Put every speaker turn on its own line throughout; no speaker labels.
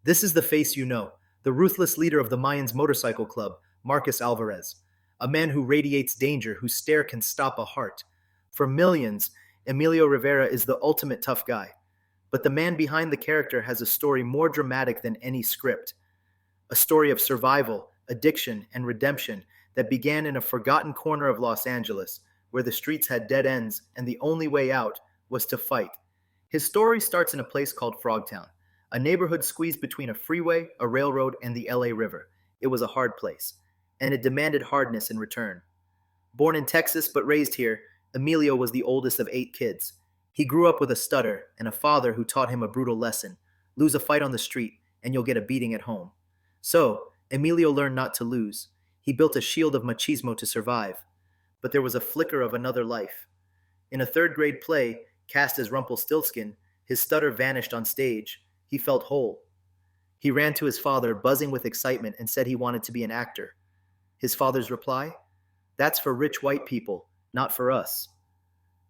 This is the face you know, the ruthless leader of the Mayans Motorcycle Club, Marcus Álvarez, a man who radiates danger, whose stare can stop a heart. For millions, Emilio Rivera is the ultimate tough guy. But the man behind the character has a story more dramatic than any script. A story of survival, addiction, and redemption that began in a forgotten corner of Los Angeles, where the streets had dead ends and the only way out was to fight. His story starts in a place called Frogtown, a neighborhood squeezed between a freeway, a railroad, and the LA River. It was a hard place, and it demanded hardness in return. Born in Texas but raised here, Emilio was the oldest of 8 kids. He grew up with a stutter and a father who taught him a brutal lesson: lose a fight on the street, and you'll get a beating at home. So, Emilio learned not to lose. He built a shield of machismo to survive. But there was a flicker of another life. In a third-grade play, cast as Rumpelstiltskin, his stutter vanished on stage. He felt whole. He ran to his father, buzzing with excitement, and said he wanted to be an actor. His father's reply? That's for rich white people, not for us.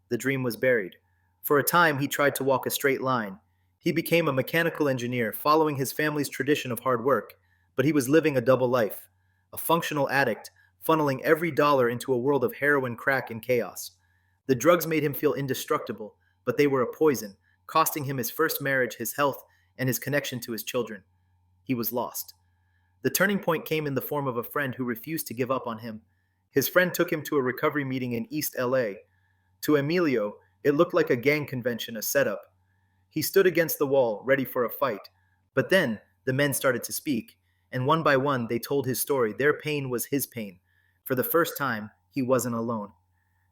The dream was buried. For a time, he tried to walk a straight line. He became a mechanical engineer, following his family's tradition of hard work, but he was living a double life. A functional addict, funneling every dollar into a world of heroin, crack, and chaos. The drugs made him feel indestructible, but they were a poison, costing him his first marriage, his health, and his connection to his children. He was lost. The turning point came in the form of a friend who refused to give up on him. His friend took him to a recovery meeting in East LA. To Emilio, it looked like a gang convention, a setup. He stood against the wall, ready for a fight. But then, the men started to speak, and one by one, they told his story. Their pain was his pain. For the first time, he wasn't alone.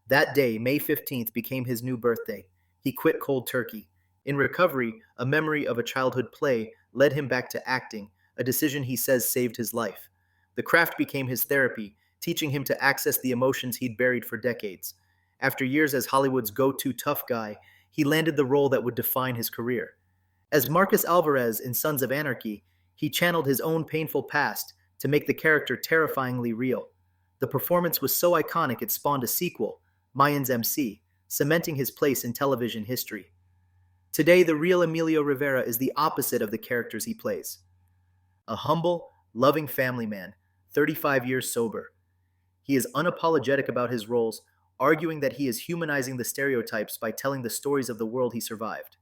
That day, May 15th, became his new birthday. He quit cold turkey. In recovery, a memory of a childhood play led him back to acting, a decision he says saved his life. The craft became his therapy, teaching him to access the emotions he'd buried for decades. After years as Hollywood's go-to tough guy, he landed the role that would define his career. As Marcus Álvarez in Sons of Anarchy, he channeled his own painful past to make the character terrifyingly real. The performance was so iconic it spawned a sequel, mayansmc, cementing his place in television history. Today, the real Emilio Rivera is the opposite of the characters he plays. A humble, loving family man, 35 years sober. He is unapologetic about his roles, arguing that he is humanizing the stereotypes by telling the stories of the world he survived.